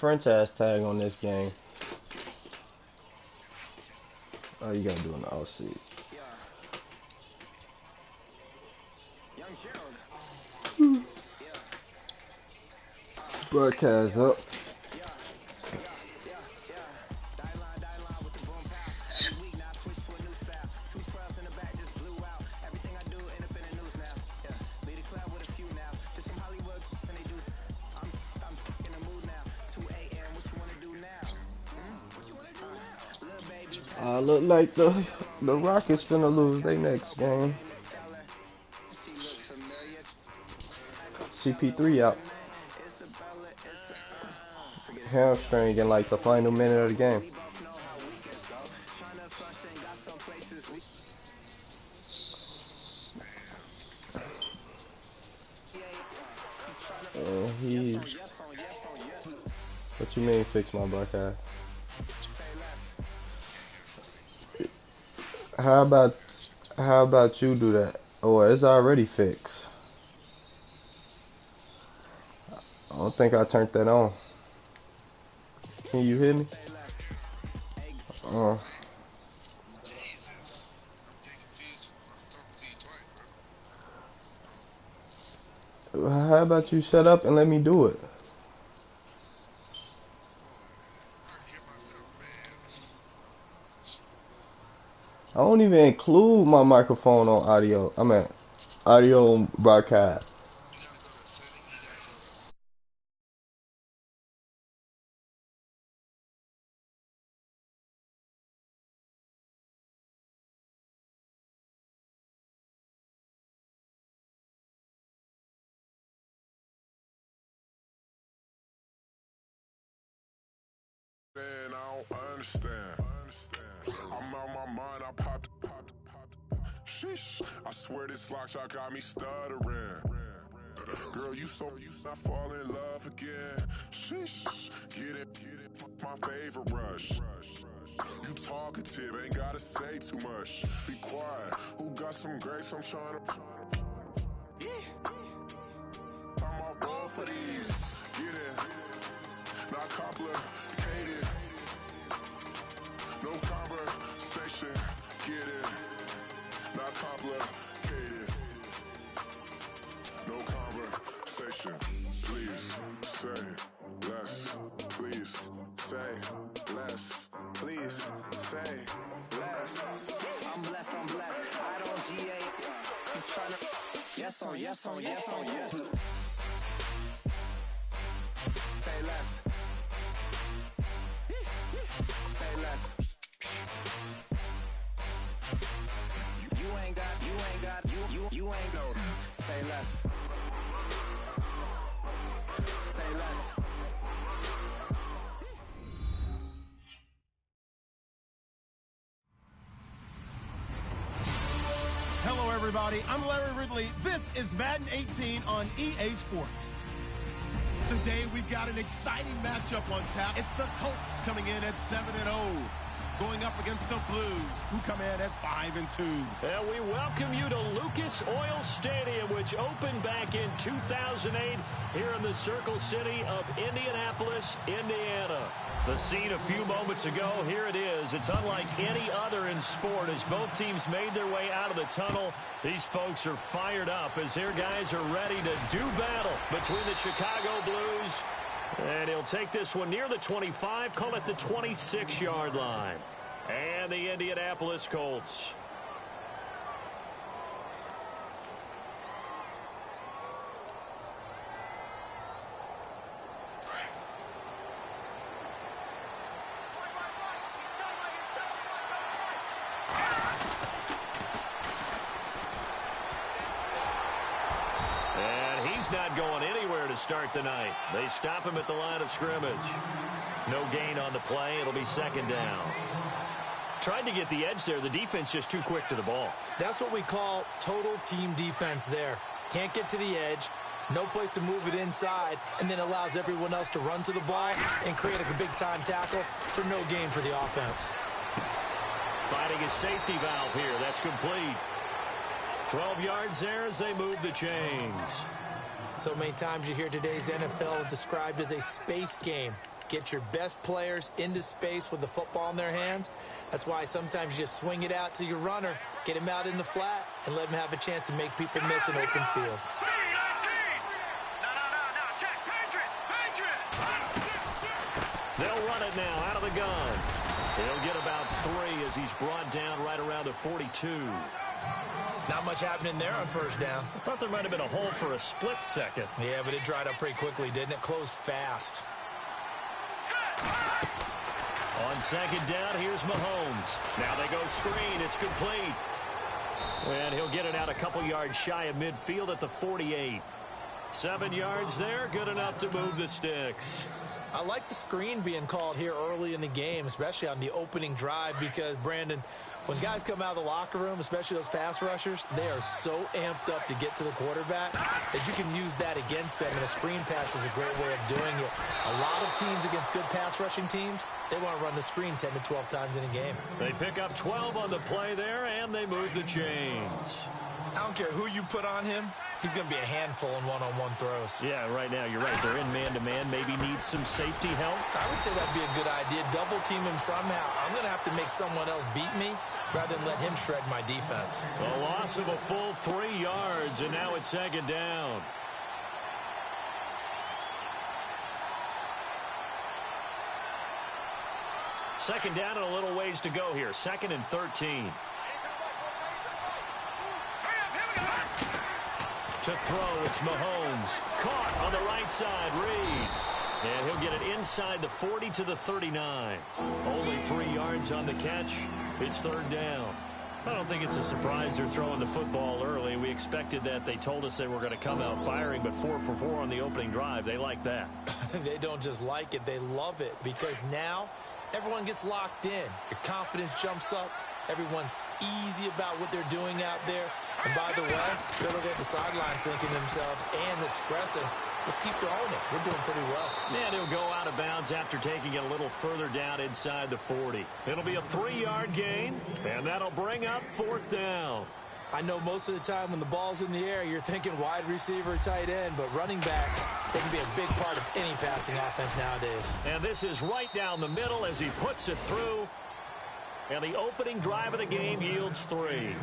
French ass tag on this game. Oh, you gotta do an OC. Broadcast up. Look like the Rockets finna lose their next game. CP3 out. Hamstring in like the final minute of the game. He's. What you mean fix my broadcast? How about you do that? Oh, it's already fixed. I don't think I turned that on. Can you hear me? Jesus. I'm getting confused. I'm talking to you twice, bro. How about you shut up and let me do it? I don't even include my microphone on audio. I mean, audio broadcast. Man, I don't understand. I'm out my mind, I popped. Sheesh, I swear this lock shot got me stuttering. Girl, you not fall in love again. Sheesh, get it, my favorite rush. You talkative, ain't gotta say too much. Be quiet, who got some grapes? I'm trying to. I'm all roll for these. Get it, not complicated. No conversation, get it, not complicated. No conversation, please say less. Please say less. Please say less. I'm blessed, I don't G8. You tryna. Yes on, yes on, yes on, yes. Say less. Say less. You ain't no. Say less. Say less. Hello, everybody. I'm Larry Ridley. This is Madden 18 on EA Sports. Today, we've got an exciting matchup on tap. It's the Colts coming in at 7-0. Going up against the Blues, who come in at 5-2. And we welcome you to Lucas Oil Stadium, which opened back in 2008 here in the Circle City of Indianapolis, Indiana. The scene a few moments ago, here it is. It's unlike any other in sport. As both teams made their way out of the tunnel, these folks are fired up as their guys are ready to do battle between the Chicago Blues. And he'll take this one near the 25, call it the 26-yard line. And the Indianapolis Colts. Not going anywhere to start the night. They stop him at the line of scrimmage. No gain on the play. It'll be second down. Tried to get the edge there. The defense just too quick to the ball. That's what we call total team defense there. Can't get to the edge. No place to move it inside, and then allows everyone else to run to the ball and create a big-time tackle for no gain for the offense. Finding a safety valve here. That's complete. 12 yards there as they move the chains. So many times you hear today's NFL described as a space game. get your best players into space with the football in their hands. That's why sometimes you just swing it out to your runner, get him out in the flat, and let him have a chance to make people miss an open field. They'll run it now out of the gun. He'll get about 3 as he's brought down right around the 42. Not much happening there on first down. I thought there might have been a hole for a split second. Yeah, but it dried up pretty quickly, didn't it? Closed fast. On second down, here's Mahomes. Now they go screen. It's complete. And he'll get it out a couple yards shy of midfield at the 48. 7 yards there, good enough to move the sticks. I like the screen being called here early in the game, especially on the opening drive, because, Brandon, when guys come out of the locker room, especially those pass rushers, they are so amped up to get to the quarterback that you can use that against them, and a screen pass is a great way of doing it. A lot of teams against good pass rushing teams, they want to run the screen 10 to 12 times in a game. They pick up 12 on the play there, and they move the chains. I don't care who you put on him. He's going to be a handful in one-on-one throws. Yeah, right now, you're right. They're in man-to-man. Maybe need some safety help. I would say that'd be a good idea. Double team him somehow. I'm going to have to make someone else beat me rather than let him shred my defense. A loss of a full 3 yards, and now it's second down. Second down and a little ways to go here. 2nd and 13. To throw, it's Mahomes. Caught on the right side, Reed. And he'll get it inside the 40 to the 39. Only 3 yards on the catch. It's third down. I don't think it's a surprise they're throwing the football early. We expected that. They told us they were going to come out firing, but 4 for 4 on the opening drive. They like that. They don't just like it, they love it, because now everyone gets locked in. Your confidence jumps up. Everyone's easy about what they're doing out there. And by the way, they're looking at the sidelines thinking to themselves and expressing, let's keep throwing it. We're doing pretty well. And he'll go out of bounds after taking it a little further down inside the 40. It'll be a 3-yard gain, and that'll bring up fourth down. I know most of the time when the ball's in the air, you're thinking wide receiver, tight end, but running backs, they can be a big part of any passing offense nowadays. And this is right down the middle as he puts it through. And the opening drive of the game yields 3.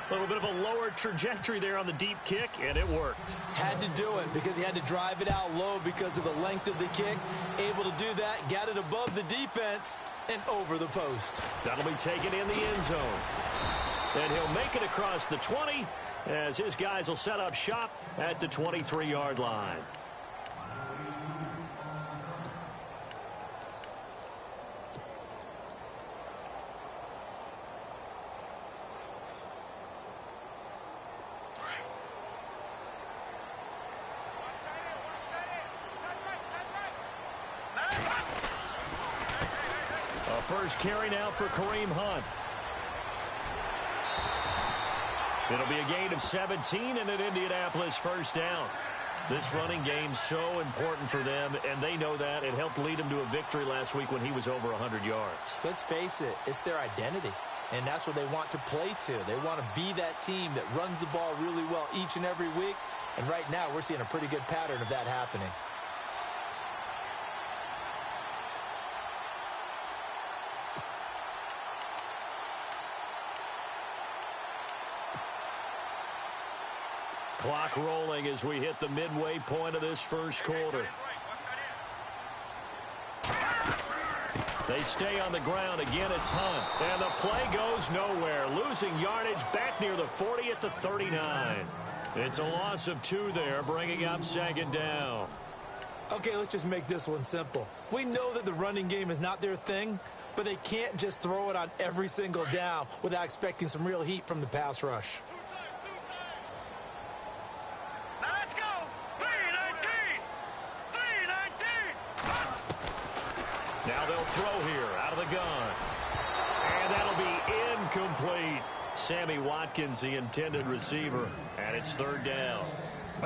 A little bit of a lower trajectory there on the deep kick, and it worked. Had to do it because he had to drive it out low because of the length of the kick. Able to do that, got it above the defense, and over the post. That'll be taken in the end zone. And he'll make it across the 20 as his guys will set up shop at the 23-yard line. First carry now for Kareem Hunt. It'll be a gain of 17 and an Indianapolis first down. This running game's so important for them, and they know that. It helped lead them to a victory last week when he was over 100 yards. Let's face it, it's their identity, and that's what they want to play to. They want to be that team that runs the ball really well each and every week, and right now we're seeing a pretty good pattern of that happening. Clock rolling as we hit the midway point of this first quarter. They stay on the ground. Again, it's Hunt. And the play goes nowhere. Losing yardage back near the 40 at the 39. It's a loss of 2 there, bringing up second down. Okay, let's just make this one simple. We know that the running game is not their thing, but they can't just throw it on every single down without expecting some real heat from the pass rush. Now they'll throw here out of the gun. And that'll be incomplete. Sammy Watkins, the intended receiver, and it's third down.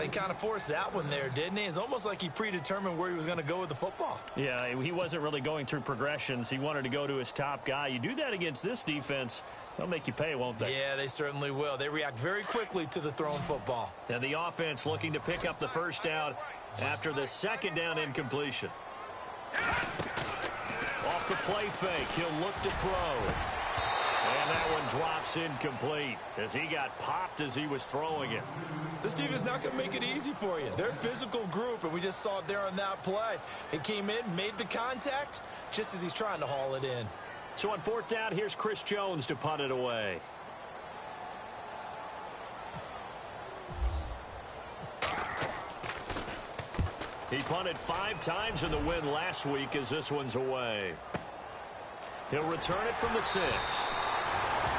He kind of forced that one there, didn't he? It's almost like he predetermined where he was going to go with the football. Yeah, he wasn't really going through progressions. He wanted to go to his top guy. You do that against this defense, they'll make you pay, won't they? Yeah, they certainly will. They react very quickly to the thrown football. And the offense looking to pick up the first down after the second down incompletion. off the play fake. He'll look to throw. And that one drops incomplete as he got popped as he was throwing it. This team is not going to make it easy for you. They're a physical group, and we just saw it there on that play. It came in, made the contact, just as he's trying to haul it in. So on fourth down, here's Chris Jones to punt it away. He punted 5 times in the win last week as this one's away. He'll return it from the 6.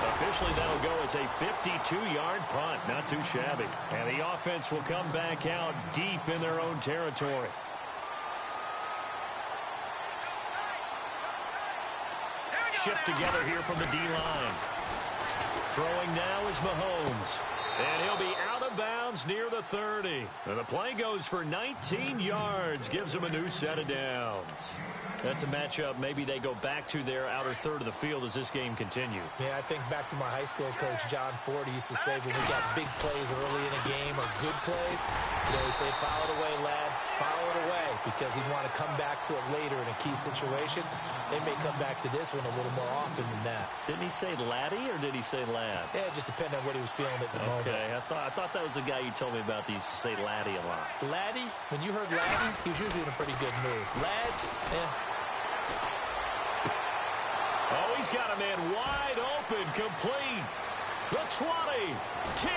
Officially, that'll go as a 52-yard punt. Not too shabby. And the offense will come back out deep in their own territory. Shift together here from the D-line. Throwing now is Mahomes. And he'll be out of bounds near the 30. And the play goes for 19 yards. Gives him a new set of downs. That's a matchup maybe they go back to their outer third of the field as this game continues. Yeah, I think back to my high school coach, John Ford. He used to say when we got big plays early in a game or good plays, he'd say, foul it away, lad, foul it away, because he'd want to come back to it later in a key situation. They may come back to this one a little more often than that. Didn't he say laddie or did he say lad? Yeah, it just depended on what he was feeling at the moment. Okay, I thought that was the guy you told me about. He used to say laddie a lot. Laddie, when you heard laddie, he was usually in a pretty good mood. Lad, Oh, he's got a man wide open, complete. The 20, 10,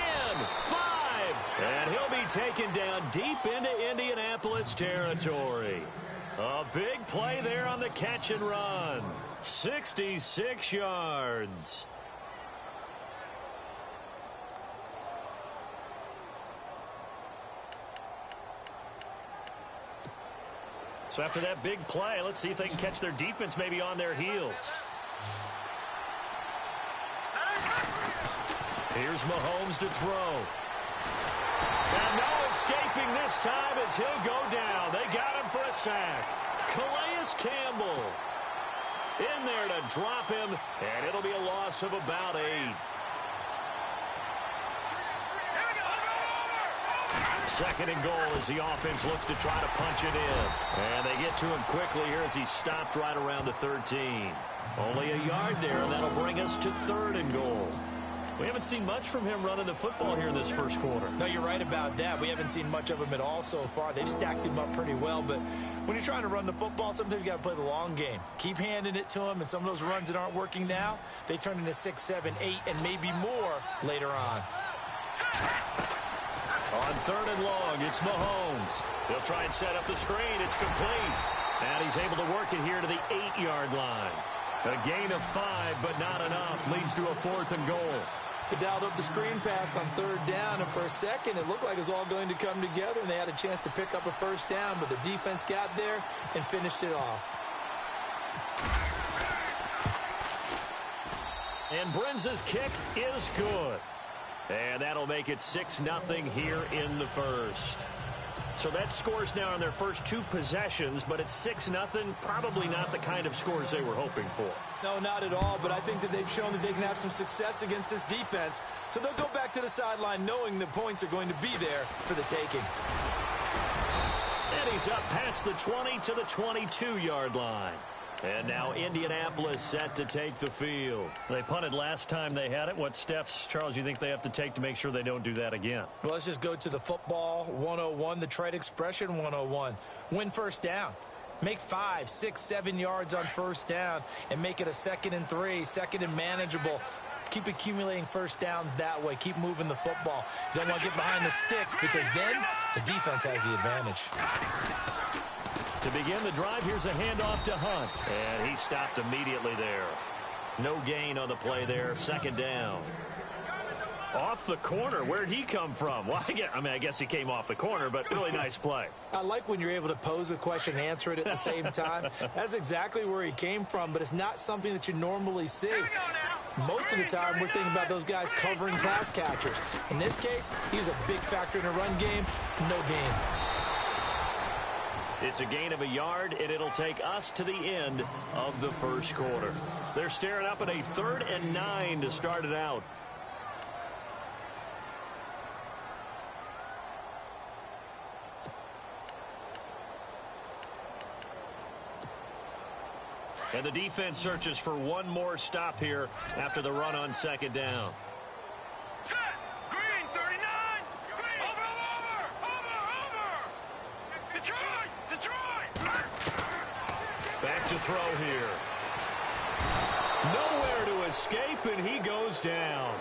5. And he'll be taken down deep into Indianapolis territory. A big play there on the catch and run. 66 yards. So after that big play, let's see if they can catch their defense maybe on their heels. Here's Mahomes to throw. And no escaping this time as he'll go down. They got him for a sack. Calais Campbell in there to drop him, and it'll be a loss of about 8. Second and goal as the offense looks to try to punch it in. And they get to him quickly here as he stopped right around the 13. Only a yard there, and that'll bring us to third and goal. We haven't seen much from him running the football here in this first quarter. No, you're right about that. We haven't seen much of him at all so far. They've stacked him up pretty well, but when you're trying to run the football, sometimes you got to play the long game. Keep handing it to him, and some of those runs that aren't working now, they turn into 6, 7, 8, and maybe more later on. On third and long, it's Mahomes. He'll try and set up the screen. It's complete. And he's able to work it here to the 8-yard line. A gain of 5, but not enough. Leads to a fourth and goal. They dialed up the screen pass on third down, and for a second, it looked like it was all going to come together, and they had a chance to pick up a first down, but the defense got there and finished it off. And Brinz's kick is good. And that'll make it 6-0 here in the first. So that scores now on their first 2 possessions, but it's 6-0, probably not the kind of scores they were hoping for. No, not at all, but I think that they've shown that they can have some success against this defense. So they'll go back to the sideline knowing the points are going to be there for the taking. And he's up past the 20 to the 22-yard line. And now Indianapolis set to take the field. They punted last time they had it. What steps, Charles, you think they have to take to make sure they don't do that again? Well, let's just go to the football 101, the trade expression 101. Win first down. Make 5, 6, 7 yards on first down and make it a 2nd and 3, 2nd and manageable. Keep accumulating first downs that way. Keep moving the football. You don't want to get behind the sticks because then the defense has the advantage. To begin the drive, here's a handoff to Hunt. And he stopped immediately there. No gain on the play there. 2nd down. Off the corner. Where'd he come from? Well, I guess he came off the corner, but really nice play. I like when you're able to pose a question and answer it at the same time. That's exactly where he came from, but it's not something that you normally see. Most of the time, we're thinking about those guys covering pass catchers. In this case, he was a big factor in a run game. No gain. It's a gain of a yard, and it'll take us to the end of the first quarter. They're staring up at a 3rd and 9 to start it out. And the defense searches for one more stop here after the run on second down. Set. Green, 39. Green. Over. Detroit. Back to throw here. Nowhere to escape, and he goes down.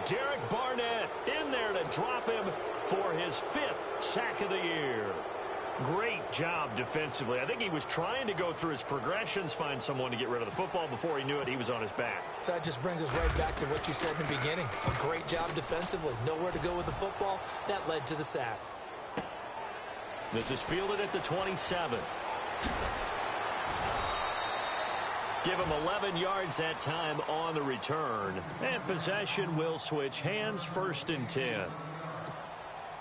Derek Barnett in there to drop him for his 5th sack of the year. Great job defensively. I think he was trying to go through his progressions, find someone to get rid of the football. Before he knew it, he was on his back. So that just brings us right back to what you said in the beginning. A great job defensively. Nowhere to go with the football. That led to the sack. This is fielded at the 27. Give him 11 yards that time on the return. And possession will switch hands, 1st and 10.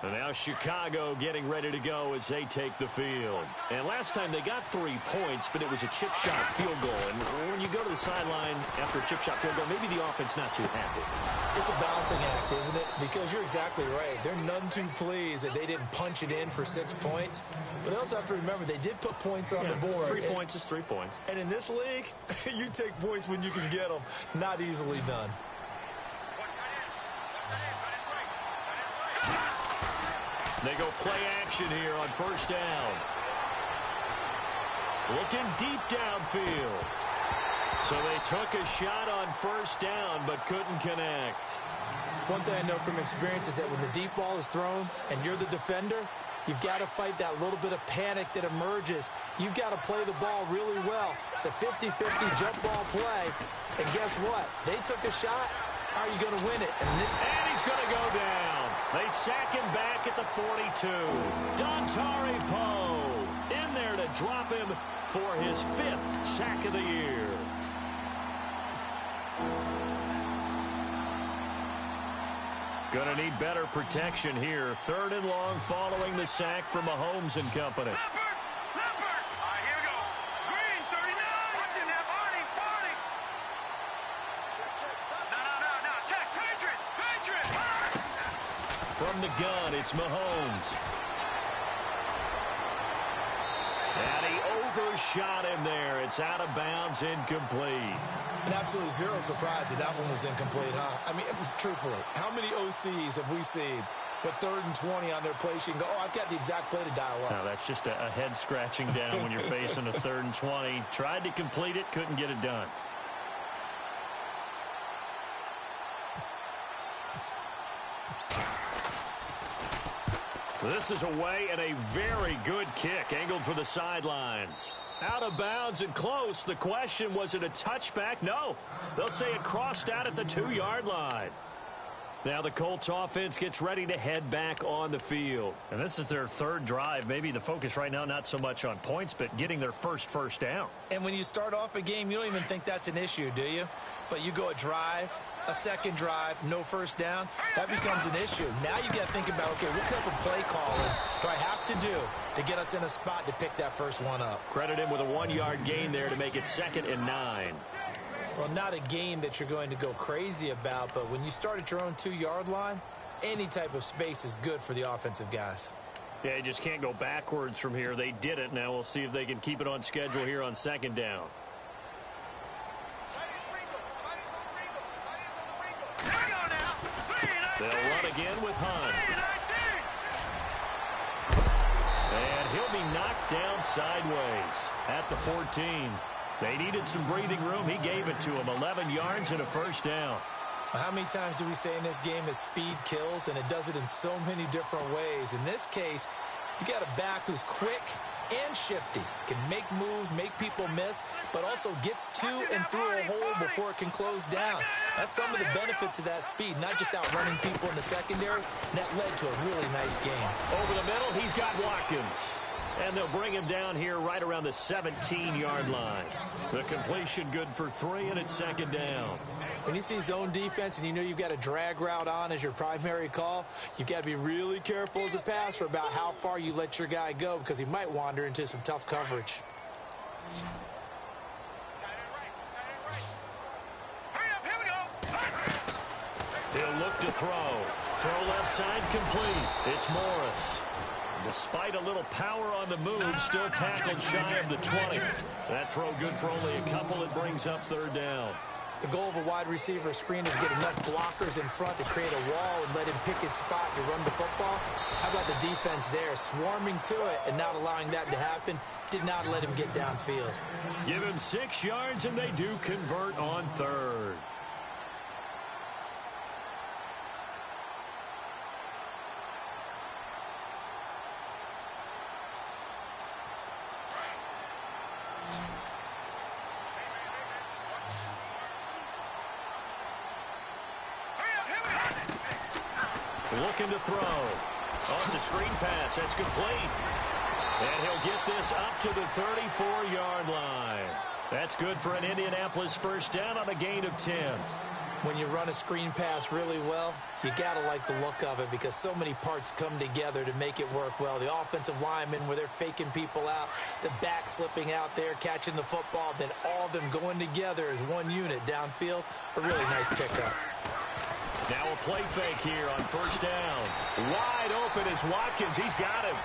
And now Chicago getting ready to go as they take the field. And last time they got 3 points, but it was a chip shot field goal. And when you go to the sideline after a chip shot field goal, maybe the offense not too happy. It's a balancing act, isn't it? Because you're exactly right. They're none too pleased that they didn't punch it in for 6 points. But they also have to remember they did put points on the board. 3 points is 3 points. And in this league, you take points when you can get them. Not easily done. They go play action here on 1st down. Looking deep downfield. So they took a shot on 1st down but couldn't connect. One thing I know from experience is that when the deep ball is thrown and you're the defender, you've got to fight that little bit of panic that emerges. You've got to play the ball really well. It's a 50-50 jump ball play. And guess what? They took a shot. How are you going to win it? And he's going to go down. They sack him back at the 42. Dontari Poe in there to drop him for his 5th sack of the year. Going to need better protection here. 3rd and long following the sack from Mahomes and company. Leopard. All right, here we go. Green, 39. What's in there, Barney? No. Check. Patriot. From the gun, it's Mahomes. And he overshot him there. It's out of bounds, incomplete. And absolutely zero surprise that one was incomplete, huh? I mean, truthfully, how many OCs have we seen with 3rd and 20 on their play sheet and go, oh, I've got the exact play to dial up? No, that's just a head scratching down when you're facing a 3rd and 20. Tried to complete it, couldn't get it done. This is away and a very good kick angled for the sidelines. Out of bounds and close. The question, was it a touchback? No. They'll say it crossed out at the 2-yard line. Now the Colts offense gets ready to head back on the field. And this is their 3rd drive. Maybe the focus right now not so much on points, but getting their first down. And when you start off a game, you don't even think that's an issue, do you? But you go a drive, a 2nd drive, no 1st down, that becomes an issue. Now you got to think about, okay, what type of play calling do I have to do to get us in a spot to pick that first one up? Credit him with a 1-yard gain there to make it 2nd and 9. Well, not a game that you're going to go crazy about, but when you start at your own 2-yard line, any type of space is good for the offensive guys. Yeah, you just can't go backwards from here. They did it. Now we'll see if they can keep it on schedule here on 2nd down. They'll run again with Hunt. And he'll be knocked down sideways at the 14. They needed some breathing room. He gave it to them. 11 yards and a 1st down. How many times do we say in this game that speed kills, and it does it in so many different ways? In this case, you got a back who's quick and shifty, can make moves, make people miss, but also gets to and through a hole before it can close down. That's some of the benefits of that speed, not just outrunning people in the secondary. And that led to a really nice game. Over the middle, he's got Watkins. And they'll bring him down here right around the 17-yard line. The completion good for 3, and it's 2nd down. When you see zone defense and you know you've got a drag route on as your primary call, you've got to be really careful as a passer about how far you let your guy go because he might wander into some tough coverage. He'll look to throw. Throw left side complete. It's Morris. Despite a little power on the move, still tackled shy of the 20. That throw good for only a couple. It brings up third down. The goal of a wide receiver screen is get enough blockers in front to create a wall and let him pick his spot to run the football. How about the defense there, swarming to it and not allowing that to happen? Did not let him get downfield. Give him 6 yards, and they do convert on third. Looking to throw. Oh, it's a screen pass. That's complete. And he'll get this up to the 34-yard line. That's good for an Indianapolis first down on a gain of 10. When you run a screen pass really well, you got to like the look of it because so many parts come together to make it work well. The offensive linemen where they're faking people out, the back slipping out there, catching the football, then all of them going together as one unit downfield. A really nice pickup. Now a play fake here on first down. Wide open is Watkins. He's got him.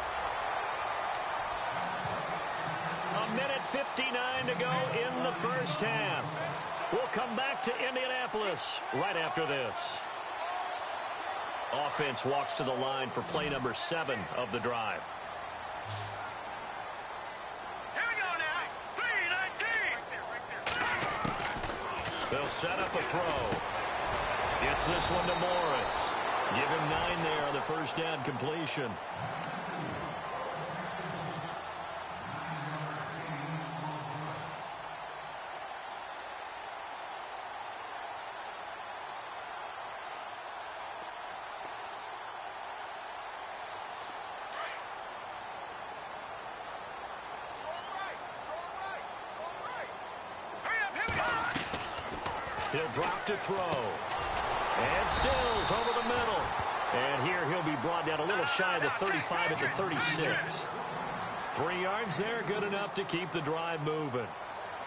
1:59 to go in the first half. We'll come back to Indianapolis right after this. Offense walks to the line for play number 7 of the drive. Here we go now. 3-19. They'll set up a throw. Gets this one to Morris. Give him 9 there on the first down completion. He'll drop to throw. And Stills over the middle. And here he'll be brought down a little shy of the 35 at the 36. 3 yards there, good enough to keep the drive moving.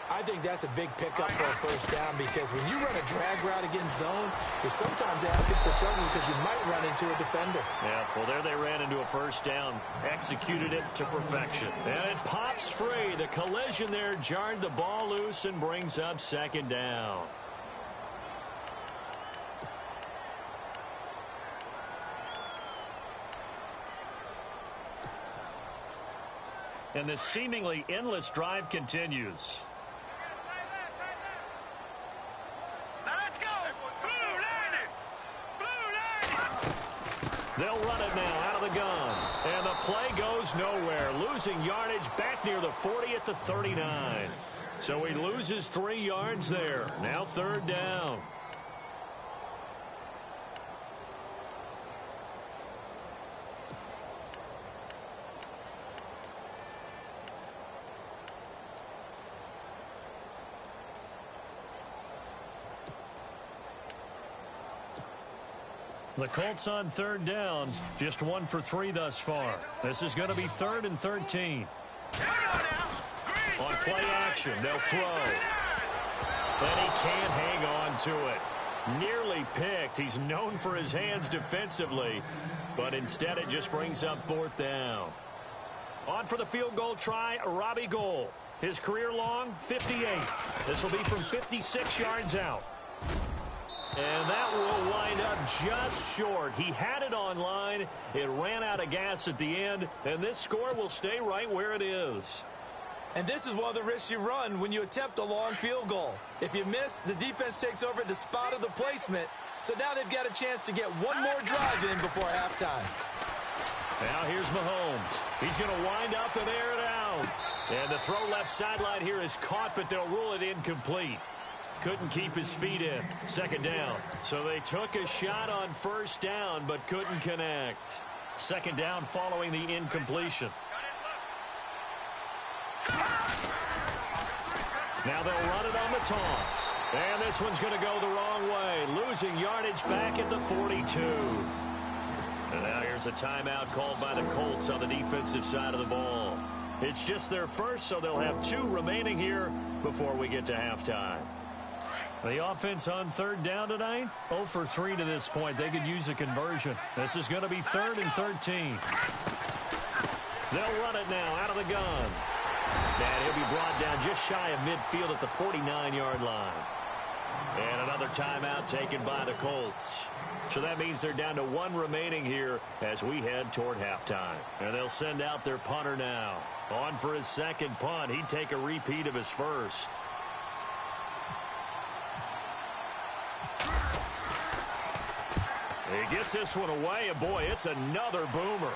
I think that's a big pickup for a first down because when you run a drag route against zone, you're sometimes asking for trouble because you might run into a defender. Yeah, well, there they ran into a first down. Executed it to perfection. And it pops free. The collision there jarred the ball loose and brings up second down. And this seemingly endless drive continues. Now let's go. Blue line. They'll run it now out of the gun. And the play goes nowhere. Losing yardage back near the 40 at the 39. So he loses 3 yards there. Now third down. The Colts on third down, just 1 for 3 thus far. This is going to be 3rd and 13. On play action, they'll throw. And he can't hang on to it. Nearly picked. He's known for his hands defensively, but instead it just brings up 4th down. On for the field goal try, Robbie Gould. His career long, 58. This will be from 56 yards out. And that will wind up just short. He had it on line. It ran out of gas at the end, and this score will stay right where it is. And this is one of the risks you run when you attempt a long field goal. If you miss, the defense takes over at the spot of the placement. So now they've got a chance to get one more drive in before halftime. Now here's Mahomes. He's going to wind up and air it out. And the throw left sideline here is caught, but they'll rule it incomplete. Couldn't keep his feet in. Second down. So they took a shot on first down, but couldn't connect. Second down following the incompletion. Now they'll run it on the toss. And this one's going to go the wrong way. Losing yardage back at the 42. And now here's a timeout called by the Colts on the defensive side of the ball. It's just their first, so they'll have 2 remaining here before we get to halftime. The offense on third down tonight, 0 for 3 to this point. They could use a conversion. This is going to be 3rd and 13. They'll run it now out of the gun. And he'll be brought down just shy of midfield at the 49-yard line. And another timeout taken by the Colts. So that means they're down to one remaining here as we head toward halftime. And they'll send out their punter now. On for his second punt. He'd take a repeat of his first. He gets this one away, and boy, it's another boomer.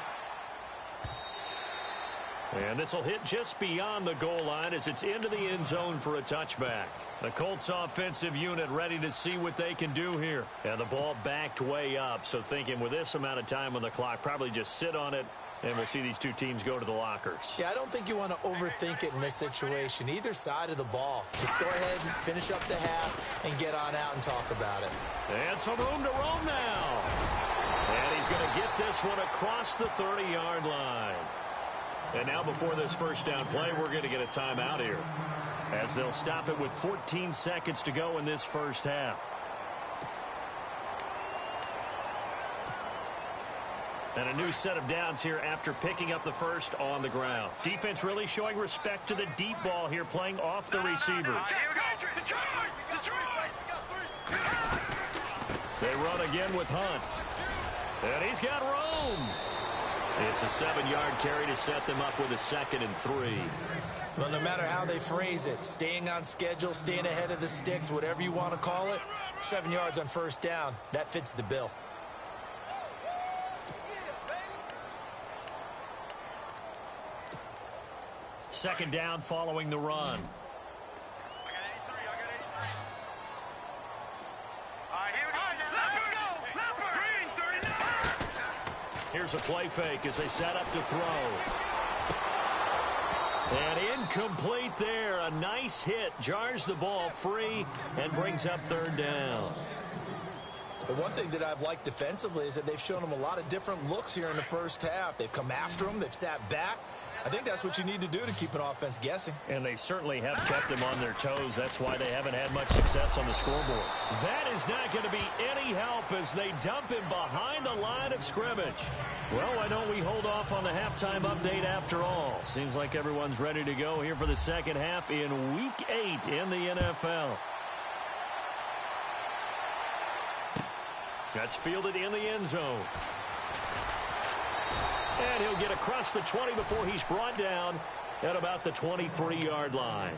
And this will hit just beyond the goal line as it's into the end zone for a touchback. The Colts offensive unit ready to see what they can do here. And the ball backed way up, so thinking with this amount of time on the clock, probably just sit on it, and we'll see these two teams go to the lockers. Yeah, I don't think you want to overthink it in this situation. Either side of the ball. Just go ahead and finish up the half and get on out and talk about it. And some room to roam now. And he's going to get this one across the 30-yard line. And now before this first down play, we're going to get a timeout here, as they'll stop it with 14 seconds to go in this first half. And a new set of downs here after picking up the first on the ground. Defense really showing respect to the deep ball here, playing off the receivers. Here we go. Detroit! They run again with Hunt. And he's got room. It's a 7-yard carry to set them up with a 2nd and 3. Well, no matter how they phrase it, staying on schedule, staying ahead of the sticks, whatever you want to call it, 7 yards on first down, that fits the bill. Second down following the run. I got 83. All right, here we go. Let's go. Leopard. Green, 39. Here's a play fake as they set up to throw. And incomplete there. A nice hit. Jars the ball free and brings up third down. The one thing that I've liked defensively is that they've shown them a lot of different looks here in the first half. They've come after them. They've sat back. I think that's what you need to do to keep an offense guessing. And they certainly have kept them on their toes. That's why they haven't had much success on the scoreboard. That is not going to be any help as they dump him behind the line of scrimmage. Well, why don't we hold off on the halftime update after all? Seems like everyone's ready to go here for the second half in Week 8 in the NFL. That's fielded in the end zone. And he'll get across the 20 before he's brought down at about the 23-yard line.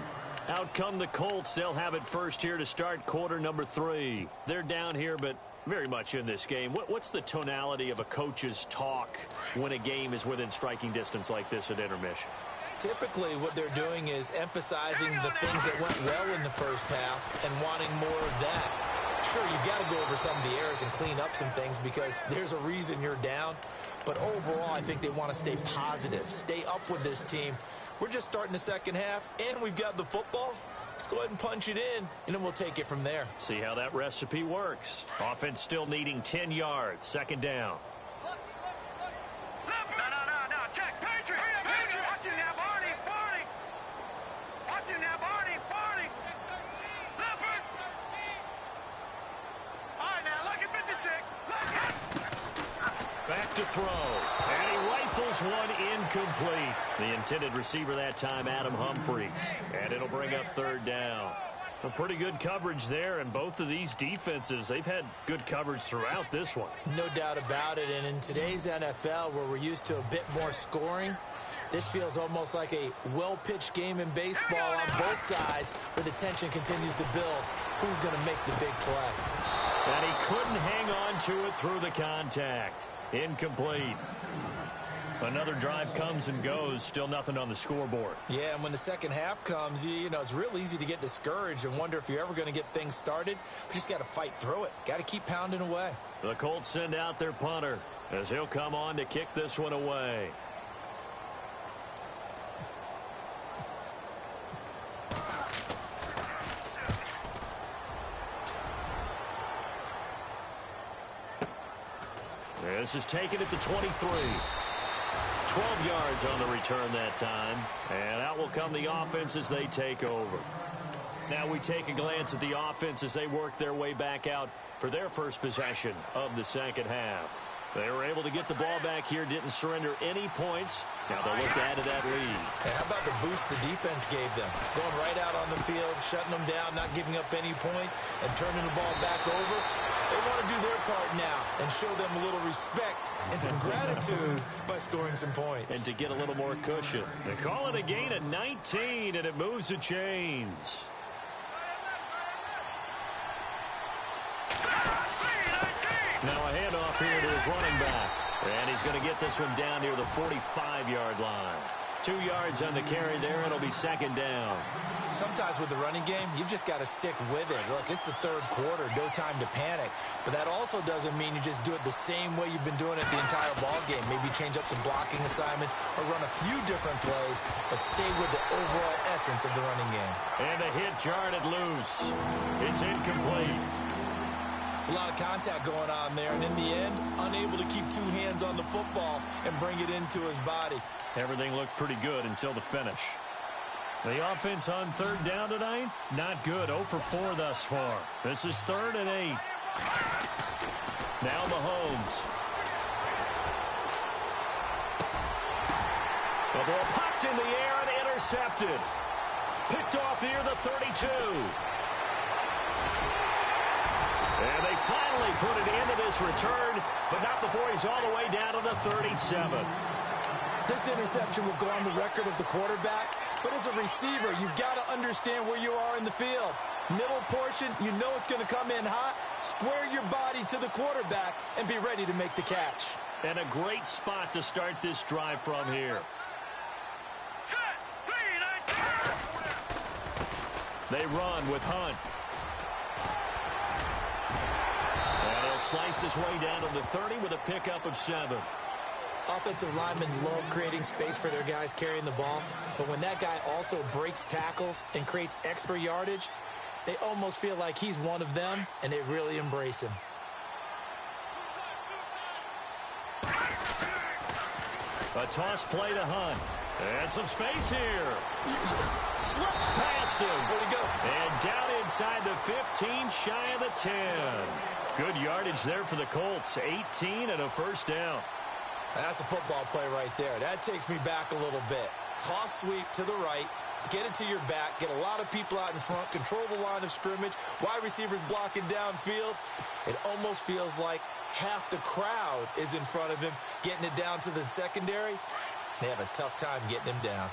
Out come the Colts. They'll have it first here to start quarter number 3. They're down here, but very much in this game. What's the tonality of a coach's talk when a game is within striking distance like this at intermission? Typically, what they're doing is emphasizing the things that went well in the first half and wanting more of that. Sure, you've got to go over some of the errors and clean up some things because there's a reason you're down. But overall, I think they want to stay positive, stay up with this team. We're just starting the second half, and we've got the football. Let's go ahead and punch it in, and then we'll take it from there. See how that recipe works. Offense still needing 10 yards. Second down. No. Check. Patriot. Watch him now, Barney. Watch him now, Barney. Leopard. All right, now, look at 56. Look at. Back to throw. And he rifles one incomplete. The intended receiver that time, Adam Humphries. And it'll bring up third down. A pretty good coverage there, and both of these defenses, they've had good coverage throughout this one. No doubt about it, and in today's NFL, where we're used to a bit more scoring, this feels almost like a well-pitched game in baseball on both sides, where the tension continues to build. Who's going to make the big play? And he couldn't hang on to it through the contact. Incomplete. Another drive comes and goes. Still nothing on the scoreboard. Yeah, and when the second half comes, you know, it's real easy to get discouraged and wonder if you're ever going to get things started. You just got to fight through it. Got to keep pounding away. The Colts send out their punter as he'll come on to kick this one away. This is taken at the 23. 12 yards on the return that time. And out will come the offense as they take over. Now we take a glance at the offense as they work their way back out for their first possession of the second half. They were able to get the ball back here, didn't surrender any points. Now they'll look to add to that lead. Hey, how about the boost the defense gave them? Going right out on the field, shutting them down, not giving up any points, and turning the ball back over. They want to do their part now and show them a little respect and some gratitude by scoring some points. And to get a little more cushion. They call it a gain of 19, and it moves the chains. Now a handoff here to his running back. And he's going to get this one down near the 45-yard line. 2 yards on the carry there. It'll be second down. Sometimes with the running game, you've just got to stick with it. Look, it's the third quarter, no time to panic. But that also doesn't mean you just do it the same way you've been doing it the entire ball game. Maybe change up some blocking assignments or run a few different plays, but stay with the overall essence of the running game. And a hit jarred it loose. It's incomplete. It's a lot of contact going on there, and in the end, unable to keep 2 hands on the football and bring it into his body. Everything looked pretty good until the finish. The offense on third down tonight, not good. 0 for 4 thus far. This is 3rd and 8. Now Mahomes. The ball popped in the air and intercepted. Picked off near the 32. And they finally put it into this return, but not before he's all the way down to the 37. This interception will go on the record of the quarterback, but as a receiver, you've got to understand where you are in the field. Middle portion, you know it's going to come in hot. Square your body to the quarterback and be ready to make the catch. And a great spot to start this drive from here. They run with Hunt. And he'll slice his way down to the 30 with a pickup of 7. Offensive linemen love creating space for their guys carrying the ball, but when that guy also breaks tackles and creates extra yardage, they almost feel like he's one of them, and they really embrace him. A toss play to Hunt. And some space here. Slips past him. Where'd he go? And down inside the 15, shy of the 10. Good yardage there for the Colts. 18 and a first down. That's a football play right there. That takes me back a little bit. Toss sweep to the right. Get it to your back. Get a lot of people out in front. Control the line of scrimmage. Wide receivers blocking downfield. It almost feels like half the crowd is in front of him, getting it down to the secondary. They have a tough time getting him down.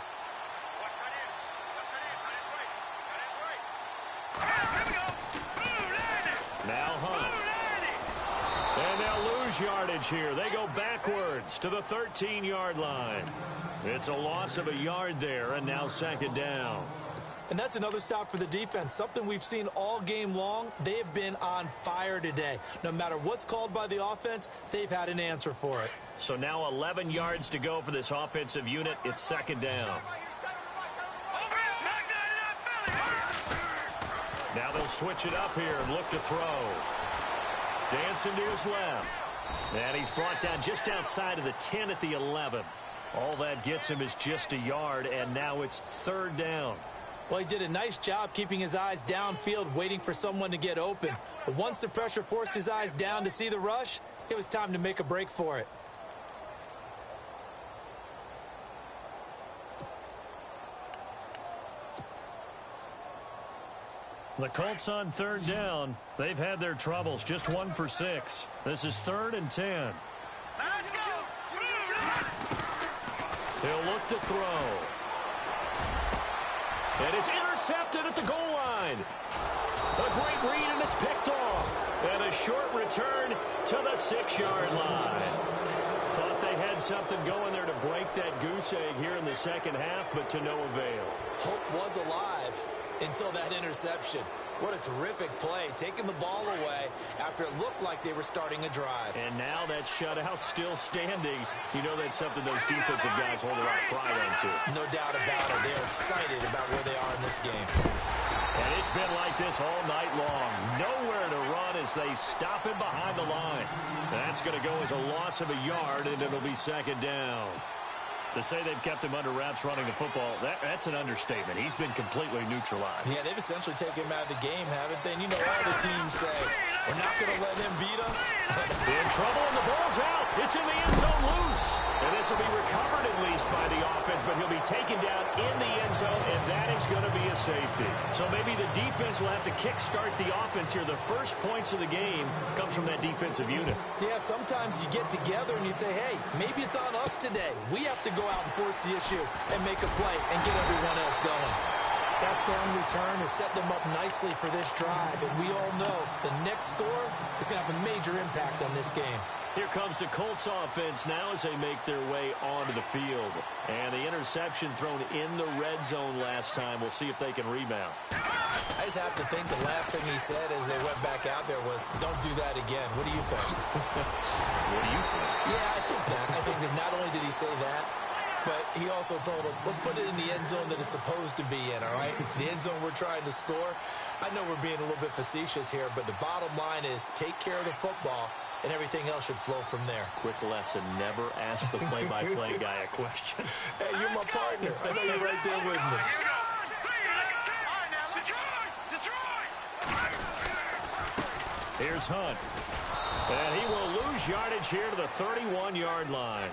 Now Hunt. And they'll lose yardage here. They go backwards to the 13-yard line. It's a loss of a yard there, and now second down. And that's another stop for the defense, something we've seen all game long. They have been on fire today. No matter what's called by the offense, they've had an answer for it. So now 11 yards to go for this offensive unit. It's second down. Now they'll switch it up here and look to throw. Dancing to his left. And he's brought down just outside of the 10 at the 11. All that gets him is just a yard, and now it's third down. Well, he did a nice job keeping his eyes downfield, waiting for someone to get open. But once the pressure forced his eyes down to see the rush, it was time to make a break for it. The Colts on third down. They've had their troubles. Just 1 for 6. This is 3rd and 10. Let's go! He'll look to throw. And it's intercepted at the goal line. A great read, and it's picked off. And a short return to the 6-yard line. Thought they had something going there to break that goose egg here in the second half, but to no avail. Hope was alive until that interception. What a terrific play, taking the ball away after it looked like they were starting a drive. And now that shutout still standing. You know that's something those defensive guys hold a lot of pride into. No doubt about it. They're excited about where they are in this game. And it's been like this all night long. Nowhere to run as they stop him behind the line. That's going to go as a loss of a yard, and it'll be second down. To say they've kept him under wraps running the football, that's an understatement. He's been completely neutralized. Yeah, they've essentially taken him out of the game, haven't they? And you know all the teams say, We're not going to let him beat us. In trouble, and the ball's out. It's in the end zone loose. And this will be recovered at least by the offense, but he'll be taken down in the end zone, and that is going to be a safety. So maybe the defense will have to kickstart the offense here. The first points of the game comes from that defensive unit. Yeah, sometimes you get together and you say, hey, maybe it's on us today. We have to go out and force the issue and make a play and get everyone else going. That strong return has set them up nicely for this drive, and we all know the next score is going to have a major impact on this game. Here comes the Colts offense now as they make their way onto the field. And the interception thrown in the red zone last time. We'll see if they can rebound. I just have to think the last thing he said as they went back out there was, don't do that again. What do you think? What do you think? Yeah, I think that. I think that not only did he say that, but he also told him, let's put it in the end zone that it's supposed to be in, all right? The end zone we're trying to score. I know we're being a little bit facetious here, but the bottom line is take care of the football, and everything else should flow from there. Quick lesson, never ask the play-by-play guy a question. Hey, you're my partner. I know you're right there with me. Here's Hunt. And he will lose yardage here to the 31-yard line.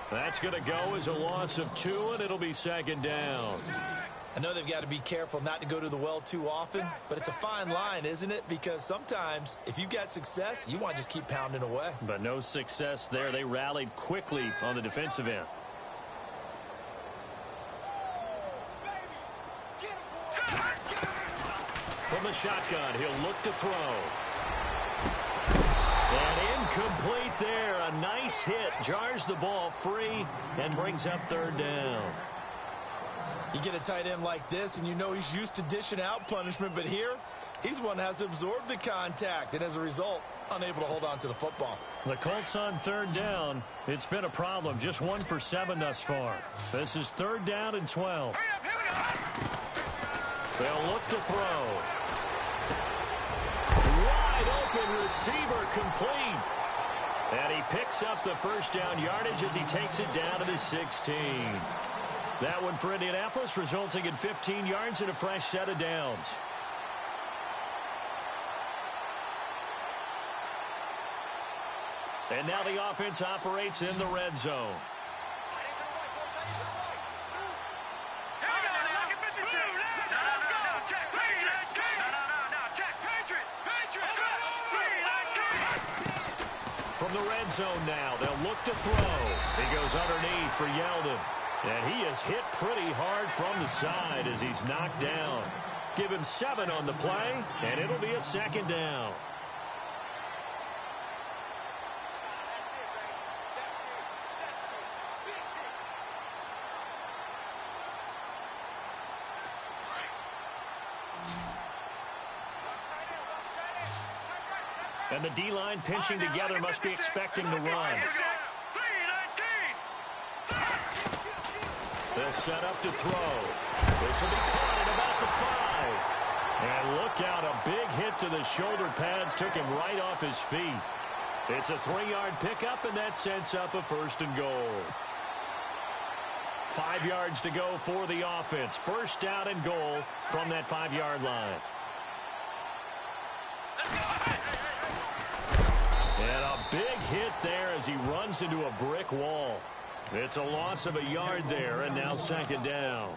That's going to go as a loss of 2, and it'll be second down. I know they've got to be careful not to go to the well too often, but it's a fine line, isn't it? Because sometimes, if you've got success, you want to just keep pounding away. But no success there. They rallied quickly on the defensive end. From the shotgun, he'll look to throw. And incomplete there. A nice hit. Jars the ball free and brings up third down. You get a tight end like this, and you know he's used to dishing out punishment, but here, he's the one that has to absorb the contact, and as a result, unable to hold on to the football. The Colts on third down. It's been a problem. Just 1 for 7 thus far. This is third down and 12. They'll look to throw. Wide open receiver complete. And he picks up the first down yardage as he takes it down to the 16. That one for Indianapolis, resulting in 15 yards and a fresh set of downs. And now the offense operates in the red zone. From the red zone now, they'll look to throw. He goes underneath for Yeldon. And he is hit pretty hard from the side as he's knocked down. Give him 7 on the play, and it'll be a second down. And the D-line pinching together must be expecting the run. They'll set up to throw. This will be caught at about the 5. And look out, a big hit to the shoulder pads took him right off his feet. It's a 3-yard pickup, and that sets up a first and goal. 5 yards to go for the offense. First down and goal from that 5-yard line. And a big hit there as he runs into a brick wall. It's a loss of a yard there, and now second down.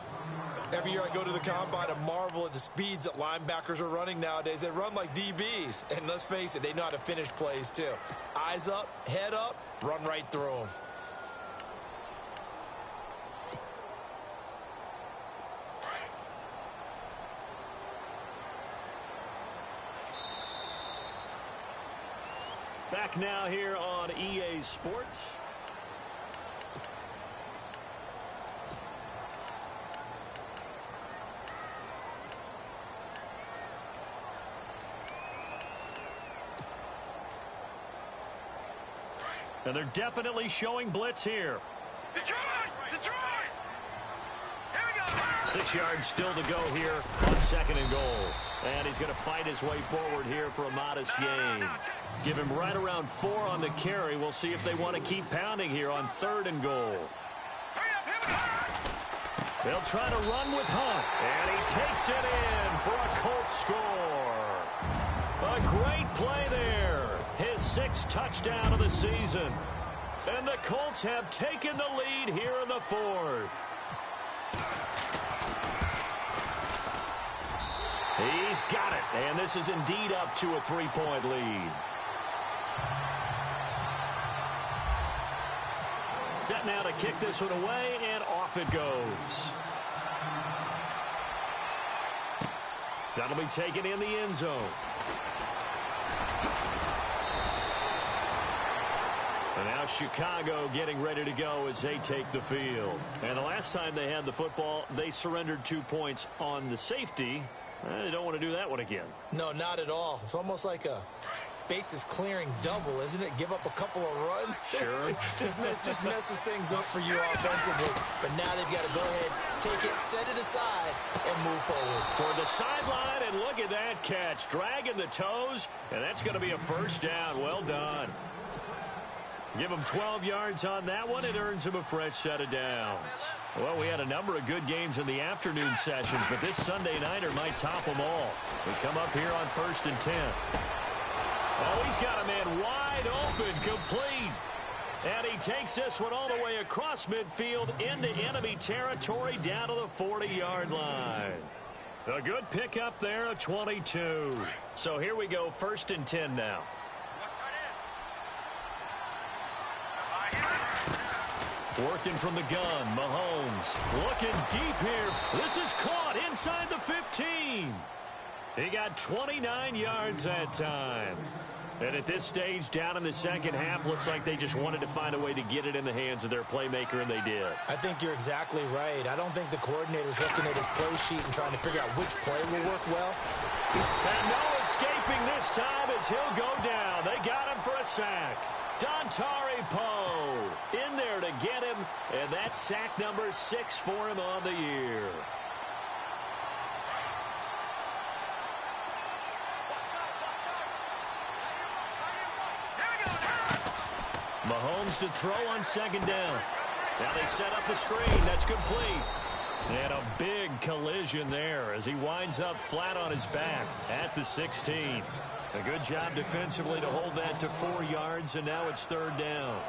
Every year I go to the combine and marvel at the speeds that linebackers are running nowadays. They run like DBs. And let's face it, they know how to finish plays too. Eyes up, head up, run right through them. Back now here on EA Sports. And they're definitely showing blitz here. Detroit! Detroit! Here we go! 6 yards still to go here on second and goal. And he's going to fight his way forward here for a modest gain. Give him right around 4 on the carry. We'll see if they want to keep pounding here on third and goal. Hurry up, here we go! They'll try to run with Hunt. And he takes it in for a Colts score. A great play there. His 6th touchdown of the season. And the Colts have taken the lead here in the 4th. He's got it, and this is indeed up to a 3-point lead. Set now to kick this one away, and off it goes. That'll be taken in the end zone. And now Chicago getting ready to go as they take the field. And the last time they had the football, they surrendered 2 points on the safety. They don't want to do that one again. No, not at all. It's almost like a bases clearing double, isn't it? Give up a couple of runs. Sure. just messes things up for you offensively. But now they've got to go ahead, take it, set it aside, and move forward. Toward the sideline, and look at that catch. Dragging the toes, and that's going to be a first down. Well done. Give him 12 yards on that one. It earns him a fresh set of downs. Well, we had a number of good games in the afternoon sessions, but this Sunday nighter might top them all. We come up here on 1st and 10. Oh, he's got a man wide open, complete. And he takes this one all the way across midfield into enemy territory down to the 40-yard line. A good pickup there of 22. So here we go, 1st and 10 now. Working from the gun, Mahomes looking deep here. This is caught inside the 15. He got 29 yards that time. And at this stage, down in the second half, looks like they just wanted to find a way to get it in the hands of their playmaker, and they did. I think you're exactly right. I don't think the coordinator's looking at his play sheet and trying to figure out which play will work well. And no escaping this time as he'll go down. They got him for a sack. Dontari Poe in there to get him, and that's sack number 6 for him on the year. Mahomes to throw on 2nd down. Now they set up the screen. That's complete. And a big collision there as he winds up flat on his back at the 16. A good job defensively to hold that to 4 yards, and now it's 3rd down.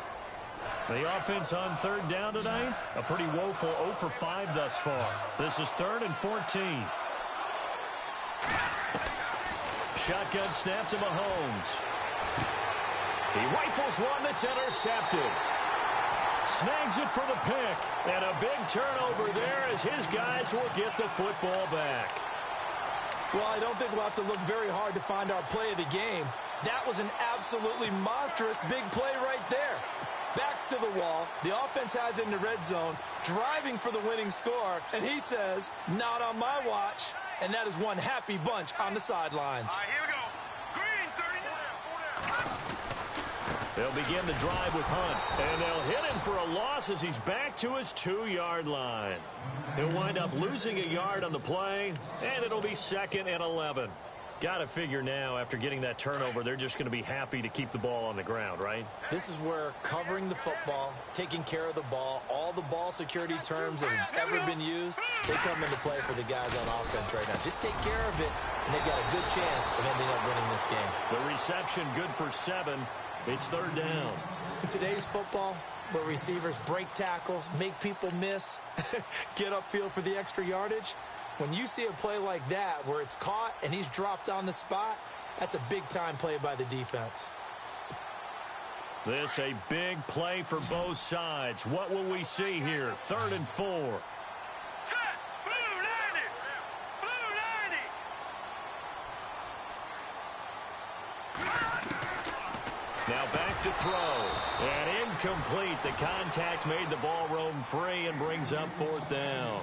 The offense on 3rd down tonight, a pretty woeful 0 for 5 thus far. This is 3rd and 14. Shotgun snap to Mahomes. He rifles one that's intercepted. Snags it for the pick. And a big turnover there as his guys will get the football back. Well, I don't think we'll have to look very hard to find our play of the game. That was an absolutely monstrous big play right there. Backs to the wall. The offense has it in the red zone, driving for the winning score. And he says, not on my watch. And that is one happy bunch on the sidelines. All right, here we go. Green, 30. They'll begin the drive with Hunt, and they'll hit him for a loss as he's back to his 2-yard line. He'll wind up losing a yard on the play, and it'll be 2nd and 11. Got to figure now, after getting that turnover, they're just going to be happy to keep the ball on the ground, right? This is where covering the football, taking care of the ball, all the ball security terms that have ever been used, they come into play for the guys on offense right now. Just take care of it, and they've got a good chance of ending up winning this game. The reception good for 7. It's 3rd down. In today's football, where receivers break tackles, make people miss, get upfield for the extra yardage, when you see a play like that where it's caught and he's dropped on the spot, that's a big-time play by the defense. This a big play for both sides. What will we see here? 3rd and 4. Set. Blue 90. Blue 90. Now back to throw. And incomplete. The contact made the ball roam free and brings up 4th down.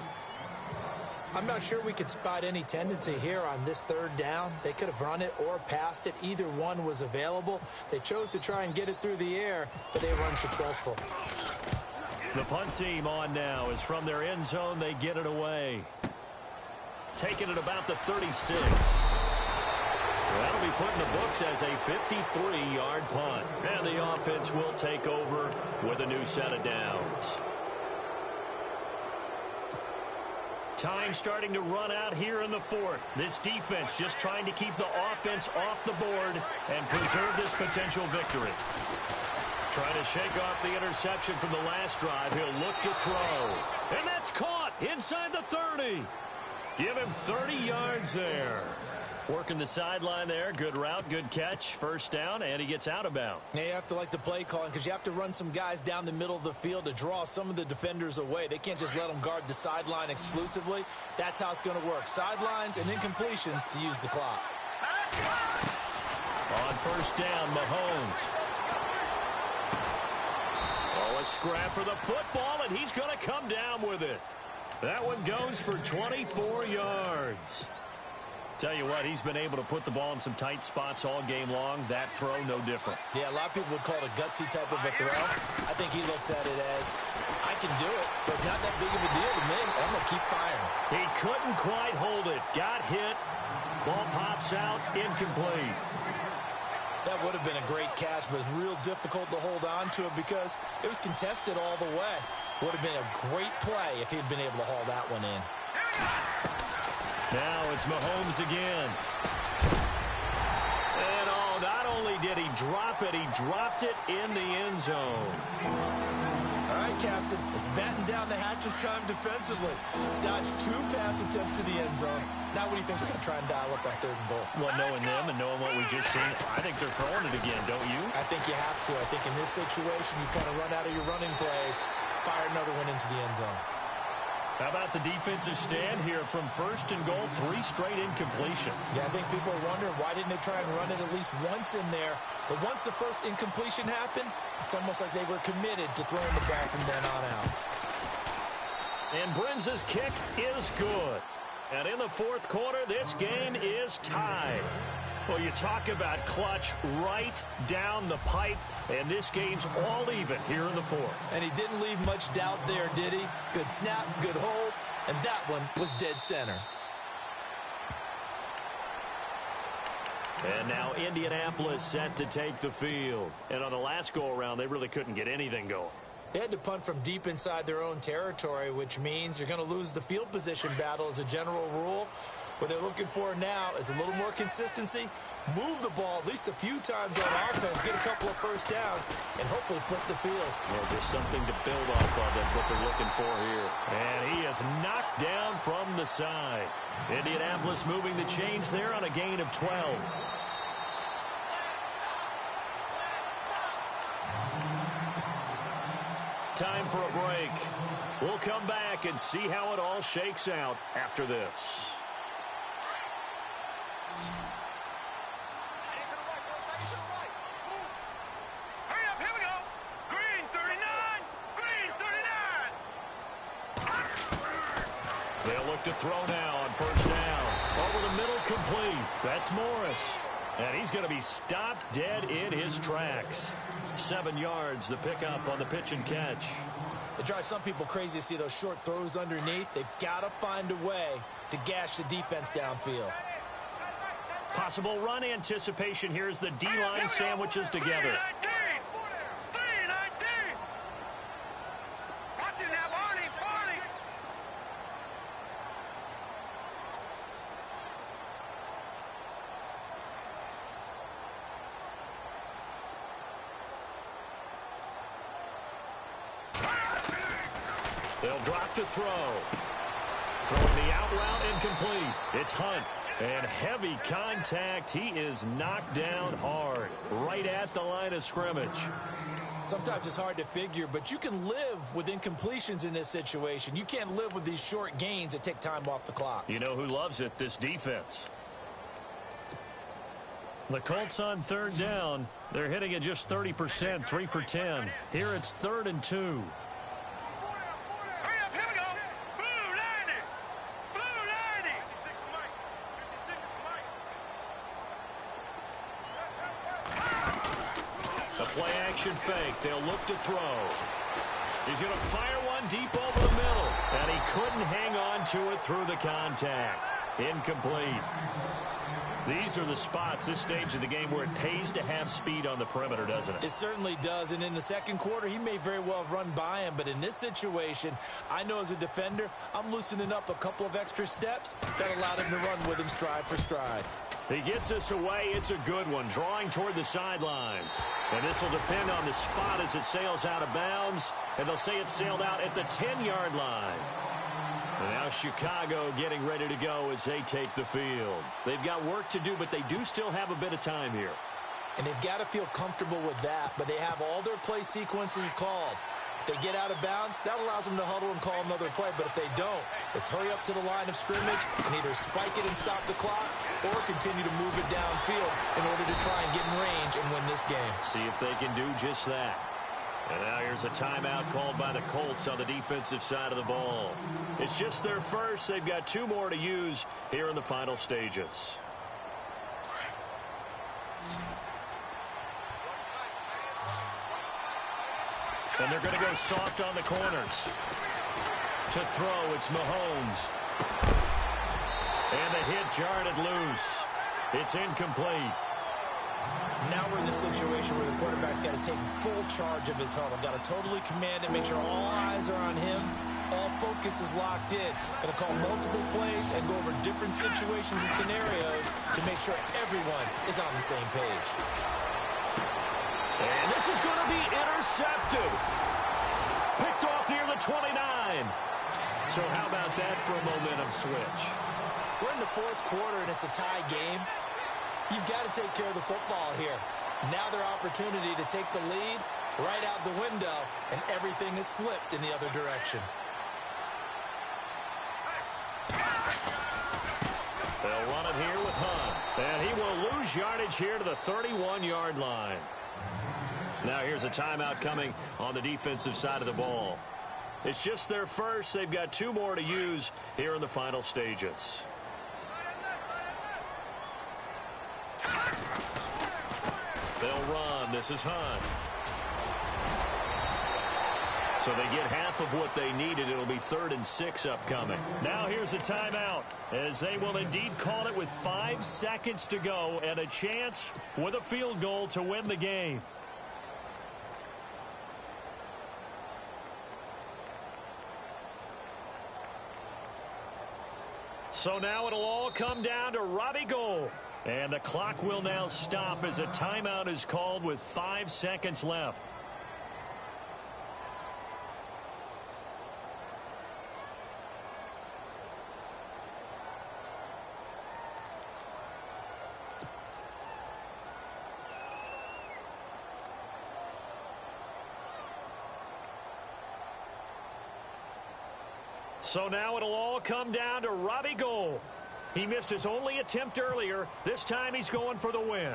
I'm not sure we could spot any tendency here on this 3rd down. They could have run it or passed it. Either one was available. They chose to try and get it through the air, but they were unsuccessful. The punt team on now is from their end zone. They get it away. Taking it about the 36. That'll be put in the books as a 53-yard punt. And the offense will take over with a new set of downs. Time starting to run out here in the fourth. This defense just trying to keep the offense off the board and preserve this potential victory. Trying to shake off the interception from the last drive. He'll look to throw. And that's caught inside the 30. Give him 30 yards there. Working the sideline there. Good route, good catch. First down, and he gets out of bounds. Now you have to like the play calling because you have to run some guys down the middle of the field to draw some of the defenders away. They can't just let them guard the sideline exclusively. That's how it's going to work. Sidelines and incompletions to use the clock. On first down, Mahomes. Oh, a scrap for the football, and he's going to come down with it. That one goes for 24 yards. Tell you what, he's been able to put the ball in some tight spots all game long. That throw, no different. Yeah, a lot of people would call it a gutsy type of a throw. I think he looks at it as, I can do it, so it's not that big of a deal to me. I'm going to keep firing. He couldn't quite hold it. Got hit. Ball pops out, incomplete. That would have been a great catch, but it's real difficult to hold on to it because it was contested all the way. Would have been a great play if he'd been able to haul that one in. Now it's Mahomes again. And oh, not only did he drop it, he dropped it in the end zone. All right, Captain, it's batten down the hatches time defensively. Dodged 2 pass attempts to the end zone. Now what do you think we're going to try and dial up on 3rd and goal? Well, knowing them and knowing what we just seen, I think they're throwing it again, don't you? I think you have to. I think in this situation, you kind of run out of your running plays, fire another one into the end zone. How about the defensive stand here from 1st and goal, 3 straight incompletion? Yeah, I think people are wondering why didn't they try and run it at least once in there. But once the first incompletion happened, it's almost like they were committed to throwing the ball from then on out. And Brinz's kick is good. And in the 4th quarter, this game is tied. Well, you talk about clutch right down the pipe, and this game's all even here in the 4th. And he didn't leave much doubt there, did he? Good snap, good hold, and that one was dead center. And now Indianapolis set to take the field. And on the last go-around, they really couldn't get anything going. They had to punt from deep inside their own territory, which means you're going to lose the field position battle as a general rule. What they're looking for now is a little more consistency, move the ball at least a few times on offense, get a couple of first downs, and hopefully flip the field. Well, just something to build off of. That's what they're looking for here. And he is knocked down from the side. Indianapolis moving the chains there on a gain of 12. Time for a break. We'll come back and see how it all shakes out after this. Hurry up, here we go. Green 39. Green 39. They'll look to throw now on first down. Over the middle, complete. That's Morris. And he's going to be stopped dead in his tracks. 7 yards, the pickup on the pitch and catch. It drives some people crazy to see those short throws underneath. They've got to find a way to gash the defense downfield. Possible run anticipation here as the D-line sandwiches together. 319. Watching that, Barney. They'll drop to throw. Throwing the out route incomplete. It's Hunt. And heavy contact. He is knocked down hard. Right at the line of scrimmage. Sometimes it's hard to figure, but you can live with incompletions in this situation. You can't live with these short gains that take time off the clock. You know who loves it? This defense. The Colts on 3rd down. They're hitting at just 30%, 3 for 10. Here it's 3rd and 2. Hurry up, here we go. Blue 90. Blue 90. A play-action fake. They'll look to throw. He's going to fire one deep over the middle. And he couldn't hang on to it through the contact. Incomplete. These are the spots, this stage of the game, where it pays to have speed on the perimeter, doesn't it? It certainly does, and in the second quarter, he may very well have run by him, but in this situation, I know as a defender, I'm loosening up a couple of extra steps that allowed him to run with him stride for stride. He gets us away. It's a good one, drawing toward the sidelines. And this will depend on the spot as it sails out of bounds, and they'll say it sailed out at the 10-yard line. And now Chicago getting ready to go as they take the field. They've got work to do, but they do still have a bit of time here. And they've got to feel comfortable with that, but they have all their play sequences called. If they get out of bounds, that allows them to huddle and call another play, but if they don't, it's hurry up to the line of scrimmage and either spike it and stop the clock or continue to move it downfield in order to try and get in range and win this game. See if they can do just that. And now here's a timeout called by the Colts on the defensive side of the ball. It's just their first. They've got 2 more to use here in the final stages. And they're going to go soft on the corners. To throw, it's Mahomes. And the hit jarred it loose. It's incomplete. Now we're in the situation where the quarterback's got to take full charge of his huddle. Got to totally command it, make sure all eyes are on him. All focus is locked in. Going to call multiple plays and go over different situations and scenarios to make sure everyone is on the same page. And this is going to be intercepted. Picked off near the 29. So how about that for a momentum switch? We're in the fourth quarter, and it's a tie game. You've got to take care of the football here. Now their opportunity to take the lead right out the window, and everything is flipped in the other direction. They'll run it here with Hunt. And he will lose yardage here to the 31-yard line. Now here's a timeout coming on the defensive side of the ball. It's just their first. They've got 2 more to use here in the final stages. They'll run. This is Hunt. So they get half of what they needed. It'll be 3rd and 6 upcoming. Now here's a timeout as they will indeed call it with 5 seconds to go and a chance with a field goal to win the game. So now it'll all come down to Robbie Gould. And the clock will now stop as a timeout is called with 5 seconds left. So now it'll all come down to Robbie Gould. He missed his only attempt earlier. This time he's going for the win.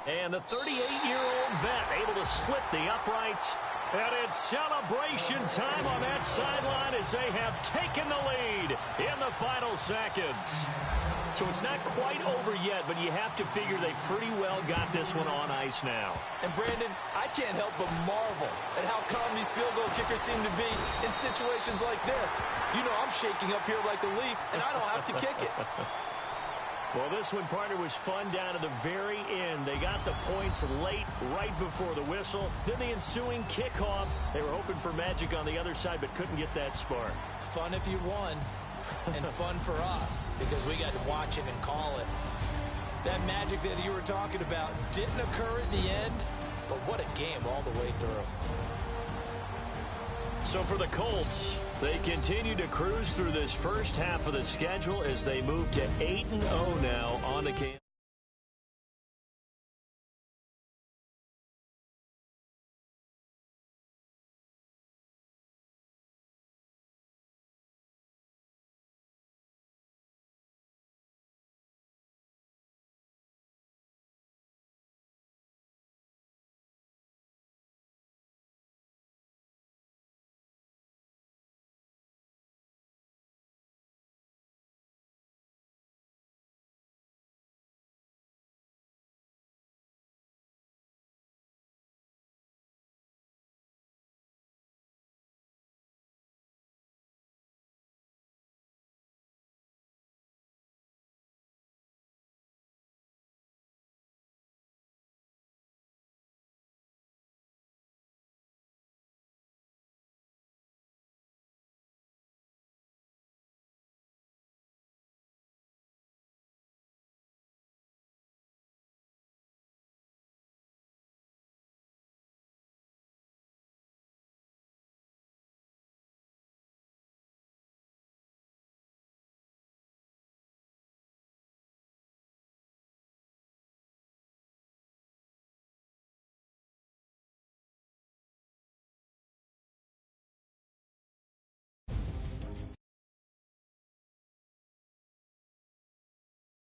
And the 38-year-old vet able to split the uprights. And it's celebration time on that sideline as they have taken the lead in the final seconds. So it's not quite over yet, but you have to figure they pretty well got this one on ice now. And, Brandon, I can't help but marvel at how calm these field goal kickers seem to be in situations like this. You know I'm shaking up here like a leaf, and I don't have to kick it. Well, this one, partner, was fun down to the very end. They got the points late, right before the whistle. Then the ensuing kickoff. They were hoping for magic on the other side, but couldn't get that spark. Fun if you won, and fun for us, because we got to watch it and call it. That magic that you were talking about didn't occur at the end, but what a game all the way through. So for the Colts, they continue to cruise through this first half of the schedule as they move to 8-0 now on the game.